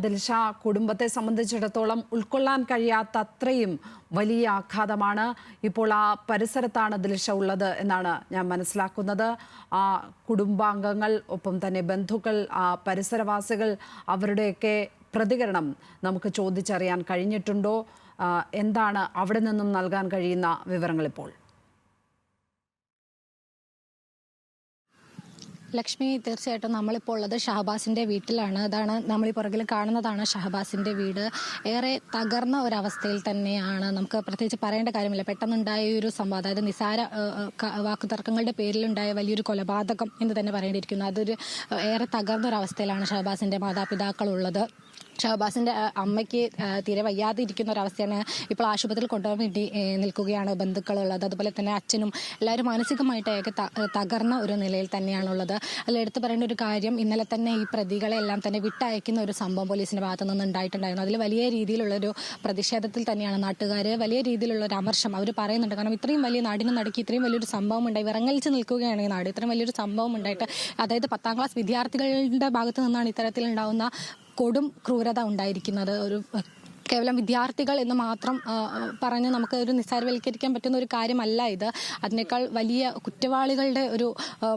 ദിൽഷ, കുടുംബത്തെ സംബന്ധിച്ചിടത്തോളം ഉൾക്കൊള്ളാൻ കഴിയാത്ത അത്രയും വലിയ ആഘാതമാണ്. ഇപ്പോൾ ആ പരിസരത്താണ് ദിൽഷ ഉള്ളത് എന്നാണ് ഞാൻ മനസ്സിലാക്കുന്നത്. ആ കുടുംബാംഗങ്ങൾ, ഒപ്പം തന്നെ ബന്ധുക്കൾ, ആ പരിസരവാസികൾ, അവരുടെയൊക്കെ പ്രതികരണം നമുക്ക് ചോദിച്ചറിയാൻ കഴിഞ്ഞിട്ടുണ്ടോ? എന്താണ് അവിടെ നിന്നും നൽകാൻ കഴിയുന്ന വിവരങ്ങൾ ഇപ്പോൾ? ലക്ഷ്മി, തീർച്ചയായിട്ടും നമ്മളിപ്പോൾ ഉള്ളത് ഷഹബാസിന്റെ വീട്ടിലാണ്. അതാണ് നമ്മൾ ഈ പുറകിൽ കാണുന്നതാണ് ഷഹബാസിന്റെ വീട്. ഏറെ തകർന്ന ഒരവസ്ഥയിൽ തന്നെയാണ്. നമുക്ക് പ്രത്യേകിച്ച് പറയേണ്ട കാര്യമില്ല. പെട്ടെന്നുണ്ടായ ഒരു സംഭവം, അതായത് നിസാര വാക്കുതർക്കങ്ങളുടെ പേരിലുണ്ടായ വലിയൊരു കൊലപാതകം എന്ന് തന്നെ പറയേണ്ടിയിരിക്കുന്നു. അതൊരു ഏറെ തകർന്ന ഒരു അവസ്ഥയിലാണ് ഷഹബാസിന്റെ മാതാപിതാക്കളുള്ളത്. ഷഹബാസിന്റെ അമ്മയ്ക്ക് തീരെ വയ്യാതെ ഇരിക്കുന്ന ഒരവസ്ഥയാണ്. ഇപ്പോൾ ആശുപത്രിയിൽ കൊണ്ടുപോകാൻ വേണ്ടി നിൽക്കുകയാണ് ബന്ധുക്കളുള്ളത്. അതുപോലെ തന്നെ അച്ഛനും എല്ലാവരും മാനസികമായിട്ട് ഏക തകർന്ന ഒരു നിലയിൽ തന്നെയാണുള്ളത്. അതിൽ എടുത്തു പറയേണ്ട ഒരു കാര്യം, ഇന്നലെ തന്നെ ഈ പ്രതികളെ എല്ലാം തന്നെ വിട്ടയക്കുന്ന ഒരു സംഭവം പോലീസിന്റെ ഭാഗത്തു നിന്ന് ഉണ്ടായിട്ടുണ്ടായിരുന്നു. അതിൽ വലിയ രീതിയിലുള്ളൊരു പ്രതിഷേധത്തിൽ തന്നെയാണ് നാട്ടുകാർ. വലിയ രീതിയിലുള്ള ഒരു അമർഷം അവർ പറയുന്നുണ്ട്. കാരണം ഇത്രയും വലിയ നാടിന് നടുക്കി ഇത്രയും വലിയൊരു സംഭവം ഉണ്ടായി, വിറങ്ങലിച്ച് നിൽക്കുകയാണ് ഈ നാട്. ഇത്രയും വലിയൊരു സംഭവം ഉണ്ടായിട്ട്, അതായത് 10ാം ക്ലാസ് വിദ്യാർത്ഥികളുടെ ഭാഗത്തു നിന്നാണ് ഇത്തരത്തിലുണ്ടാവുന്ന കൊടും ക്രൂരത ഉണ്ടായിരിക്കുന്നത്. ഒരു കേവലം വിദ്യാർത്ഥികൾ എന്ന് മാത്രം പറഞ്ഞ് നമുക്ക് ഒരു നിസ്സാരവൽക്കരിക്കാൻ പറ്റുന്ന ഒരു കാര്യമല്ല ഇത്. അതിനേക്കാൾ വലിയ കുറ്റവാളികളുടെ ഒരു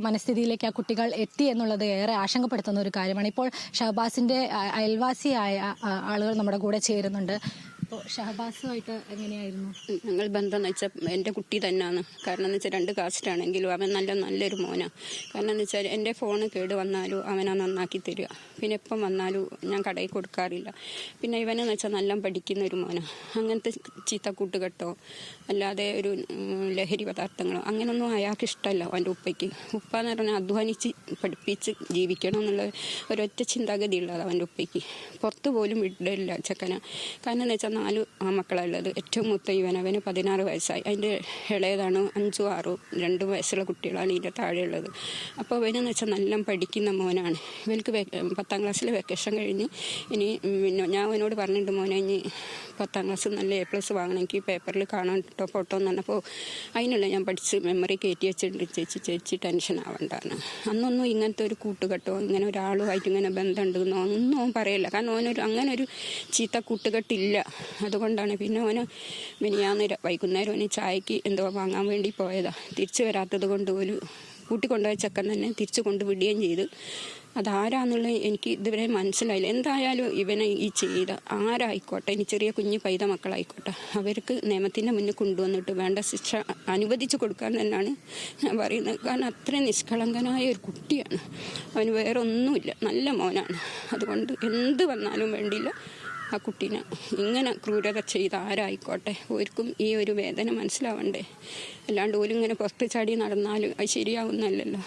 മനസ്ഥിതിയിലേക്ക് ആ കുട്ടികൾ എത്തി എന്നുള്ളത് ഏറെ ആശങ്കപ്പെടുത്തുന്ന ഒരു കാര്യമാണ്. ഇപ്പോൾ ഷഹബാസിന്റെ അയൽവാസിയായ ആളുകൾ നമ്മുടെ കൂടെ ചേരുന്നുണ്ട്. അപ്പോൾ ഷഹബാസുമായിട്ട് എങ്ങനെയായിരുന്നു ഞങ്ങൾ ബന്ധം എന്ന് വെച്ചാൽ എൻ്റെ കുട്ടി തന്നെയാണ്. കാരണം എന്ന് വെച്ചാൽ 2 കാസ്റ്റാണെങ്കിലും അവൻ നല്ലൊരു മോനാണ്. കാരണം എന്ന് വെച്ചാൽ എൻ്റെ ഫോണ് കേട് വന്നാലും അവനാ നന്നാക്കി തരിക. പിന്നെ എപ്പം വന്നാലും ഞാൻ കടയിൽ കൊടുക്കാറില്ല. പിന്നെ ഇവനെന്ന് വെച്ചാൽ നല്ല പഠിക്കുന്ന ഒരു മോനാണ്. അങ്ങനത്തെ ചീത്ത കൂട്ടുകെട്ടോ അല്ലാതെ ഒരു ലഹരി പദാർത്ഥങ്ങളോ അങ്ങനെയൊന്നും അയാൾക്ക് ഇഷ്ടമല്ല. അവൻ്റെ ഉപ്പയ്ക്ക് ഉപ്പ എന്ന് പറഞ്ഞാൽ അധ്വാനിച്ച് പഠിപ്പിച്ച് ജീവിക്കണം എന്നുള്ള ഒരൊറ്റ ചിന്താഗതി ഉള്ളത് അവൻ്റെ ഉപ്പയ്ക്ക്. പുറത്ത് പോലും വിടില്ല ചെക്കന. കാരണം എന്ന് വെച്ചാൽ 4 ആൺമക്കളുള്ളത്. ഏറ്റവും മൂത്ത അവന് 16 വയസ്സായി. അതിൻ്റെ ഇളയതാണ് 5ഉം 6ഉം 2 വയസ്സുള്ള കുട്ടികളാണ് ഇതിൻ്റെ താഴെയുള്ളത്. അപ്പോൾ അവനെന്ന് വെച്ചാൽ നല്ല പഠിക്കുന്ന മോനാണ്. ഇവർക്ക് 10ാം ക്ലാസ്സിൽ വെക്കേഷൻ കഴിഞ്ഞ് ഇനി പിന്നെ ഞാൻ അവനോട് പറഞ്ഞിട്ട്, മോനെ ഇനി 10ാം ക്ലാസ് നല്ല A+ വാങ്ങണം, എനിക്ക് പേപ്പറിൽ കാണാൻ കേട്ടോ ഫോട്ടോ എന്ന് പറഞ്ഞപ്പോൾ അതിനുള്ള ഞാൻ പഠിച്ച് മെമ്മറി കയറ്റി വെച്ചിട്ടുണ്ട് ചേച്ചി ടെൻഷൻ ആവണ്ടാണ്. അന്നൊന്നും ഇങ്ങനത്തെ ഒരു കൂട്ടുകെട്ടോ ഇങ്ങനെ ഒരാളുമായിട്ട് ഇങ്ങനെ ബന്ധമുണ്ടെന്നോ ഒന്നും പറയില്ല. കാരണം അവനൊരു അങ്ങനെ ഒരു ചീത്ത കൂട്ടുകെട്ടില്ല. അതുകൊണ്ടാണ്. പിന്നെ അവന് മിനിയാന്ന് വൈകുന്നേരം അവന് ചായക്ക് എന്തോ വാങ്ങാൻ വേണ്ടി പോയതാ. തിരിച്ചു വരാത്തത് കൊണ്ട് ഒരു കൂട്ടിക്കൊണ്ടുപോയ ചെക്കൻ തന്നെ തിരിച്ചു കൊണ്ടുവിടുകയും ചെയ്ത്. അതാരാന്നുള്ളത് എനിക്ക് ഇതുവരെ മനസ്സിലായില്ല. എന്തായാലും ഇവനെ ഈ ചെയ്ത ആരായിക്കോട്ടെ, ഇനി ചെറിയ കുഞ്ഞു പൈത മക്കളായിക്കോട്ടെ, അവർക്ക് നിയമത്തിൻ്റെ മുന്നിൽ കൊണ്ടുവന്നിട്ട് വേണ്ട ശിക്ഷ അനുവദിച്ചു കൊടുക്കാൻ തന്നെയാണ് ഞാൻ പറയുന്നത്. കാരണം അത്രയും നിഷ്കളങ്കനായ ഒരു കുട്ടിയാണ്. അവന് വേറെ ഒന്നുമില്ല, നല്ല മോനാണ്. അതുകൊണ്ട് എന്ത് വന്നാലും വേണ്ടില്ല ആ കുട്ടീനെ ഇങ്ങനെ ക്രൂരത ചെയ്ത ആരായിക്കോട്ടെ ഓർക്കും ഈ ഒരു വേദന മനസ്സിലാവണ്ടേ. അല്ലാണ്ട് ഓലും ഇങ്ങനെ പുറത്ത് ചാടി നടന്നാലും അത് ശരിയാവുന്നല്ലോ.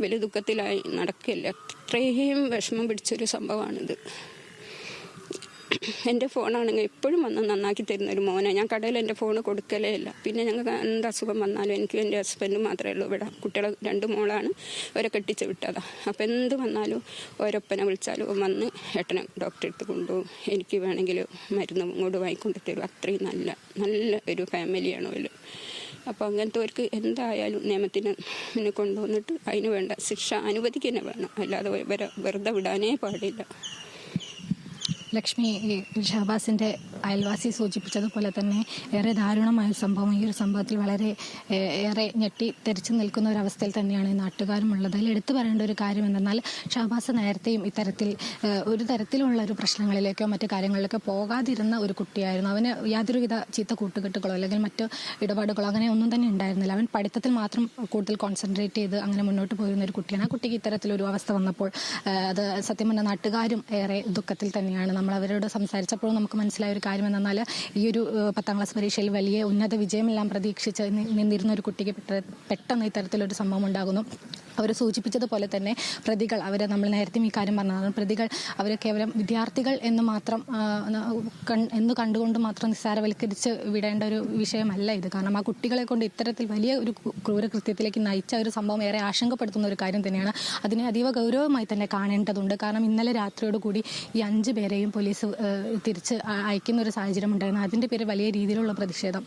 വലിയ ദുഃഖത്തിലായി നടക്കില്ല. അത്രയും വിഷമം പിടിച്ചൊരു സംഭവമാണിത്. എൻ്റെ ഫോണാണെങ്കിൽ എപ്പോഴും വന്ന് നന്നാക്കി തരുന്നൊരു മോനെ. ഞാൻ കടയിൽ എൻ്റെ ഫോണ് കൊടുക്കലേ ഇല്ല. പിന്നെ ഞങ്ങൾക്ക് എന്ത് അസുഖം വന്നാലും എനിക്കും എൻ്റെ ഹസ്ബൻഡും മാത്രമേ ഉള്ളൂ ഇവിടെ. കുട്ടികളെ 2 മോളാണ്, അവരെ കെട്ടിച്ച് വിട്ടതാണ്. അപ്പോൾ എന്ത് വന്നാലും ഓരോപ്പനെ വിളിച്ചാലും വന്ന് ഏട്ടനെ ഡോക്ടറെ അടുത്ത് കൊണ്ടുപോകും. എനിക്ക് വേണമെങ്കിൽ മരുന്ന് ഇങ്ങോട്ട് വാങ്ങിക്കൊണ്ട് തരും. അത്രയും നല്ല ഒരു ഫാമിലിയാണ് അവർ. അപ്പോൾ അങ്ങനത്തെവർക്ക് എന്തായാലും നിയമത്തിന് മുന്നെ കൊണ്ടുവന്നിട്ട് അതിന് വേണ്ട ശിക്ഷ അനുവദിക്കുക വേണം. അല്ലാതെ വെറുതെ വിടാനേ പാടില്ല. ലക്ഷ്മി, ഷഹബാസിന്റെ അയൽവാസി സൂചിപ്പിച്ചതുപോലെ തന്നെ ഏറെ ദാരുണമായ സംഭവം. ഈ ഒരു സംഭവത്തിൽ വളരെ ഏറെ ഞെട്ടി തെറിച്ചു നിൽക്കുന്ന ഒരവസ്ഥയിൽ തന്നെയാണ് നാട്ടുകാരും ഉള്ളത്. അതിൽ എടുത്തു പറയേണ്ട ഒരു കാര്യം എന്തെന്നാൽ, ഷഹബാസ് നേരത്തെയും ഇത്തരത്തിൽ ഒരു തരത്തിലുള്ള ഒരു പ്രശ്നങ്ങളിലേക്കോ മറ്റു കാര്യങ്ങളിലേക്കോ പോകാതിരുന്ന ഒരു കുട്ടിയായിരുന്നു. അവന് യാതൊരുവിധ ചീത്ത കൂട്ടുകെട്ടുകളോ അല്ലെങ്കിൽ മറ്റു ഇടപാടുകളോ അങ്ങനെ ഒന്നും തന്നെ ഉണ്ടായിരുന്നില്ല. അവൻ പഠിത്തത്തിൽ മാത്രം കൂടുതൽ കോൺസെൻട്രേറ്റ് ചെയ്ത് അങ്ങനെ മുന്നോട്ട് പോയിരുന്ന ഒരു കുട്ടിയാണ്. ആ കുട്ടിക്ക് ഇത്തരത്തിലൊരു അവസ്ഥ വന്നപ്പോൾ അത് സത്യം പറഞ്ഞ നാട്ടുകാരും ഏറെ ദുഃഖത്തിൽ തന്നെയാണ്. നമ്മൾ അവരോട് സംസാരിച്ചപ്പോഴും നമുക്ക് മനസ്സിലായ ഒരു കാര്യം എന്നാൽ, ഈ ഒരു 10ാം ക്ലാസ് പരീക്ഷയിൽ വലിയ ഉന്നത വിജയമെല്ലാം പ്രതീക്ഷിച്ച് നിന്നിരുന്ന ഒരു കുട്ടിക്ക് പെട്ടെന്ന് ഇത്തരത്തിലൊരു സംഭവം ഉണ്ടാകുന്നു. അവർ സൂചിപ്പിച്ചതുപോലെ തന്നെ പ്രതികൾ, നമ്മൾ നേരത്തെ ഈ കാര്യം പറഞ്ഞതാണ്, പ്രതികൾ അവർ കേവലം വിദ്യാർത്ഥികൾ എന്ന് മാത്രം കണ്ടുകൊണ്ട് മാത്രം നിസ്സാരവൽക്കരിച്ച് വിടേണ്ട ഒരു വിഷയമല്ല ഇത്. കാരണം ആ കുട്ടികളെ കൊണ്ട് ഇത്തരത്തിൽ വലിയ ഒരു ക്രൂരകൃത്യത്തിലേക്ക് നയിച്ച ഒരു സംഭവം ഏറെ ആശങ്കപ്പെടുത്തുന്ന ഒരു കാര്യം തന്നെയാണ്. അതിനെ അതീവ ഗൗരവമായി തന്നെ കാണേണ്ടതുണ്ട്. കാരണം ഇന്നലെ രാത്രിയോടുകൂടി ഈ 5 പേരെയും പോലീസ് തിരിച്ച് അയക്കുന്ന ഒരു സാഹചര്യം ഉണ്ടായിരുന്നു. അതിൻ്റെ പേരിൽ വലിയ രീതിയിലുള്ള പ്രതിഷേധം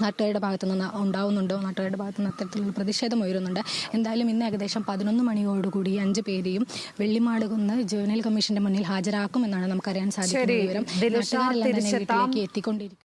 നാട്ടുകാരുടെ ഭാഗത്തു നിന്ന് ഉണ്ടാവുന്നുണ്ടോ, നാട്ടുകാരുടെ ഭാഗത്തു നിന്ന് അത്തരത്തിലുള്ള പ്രതിഷേധം ഉയരുന്നുണ്ട്. എന്തായാലും ഇന്ന് ഏകദേശം 11 മണിയോടുകൂടി 5 പേരെയും വെള്ളിമാടുകുന്ന് ജുവനൈൽ കമ്മീഷന്റെ മുന്നിൽ ഹാജരാക്കുമെന്നാണ് നമുക്കറിയാൻ സാധിക്കുന്ന വിവരം. നാട്ടുകാരെല്ലാം തന്നെ വീട്ടിലേക്ക് എത്തിക്കൊണ്ടിരിക്കും.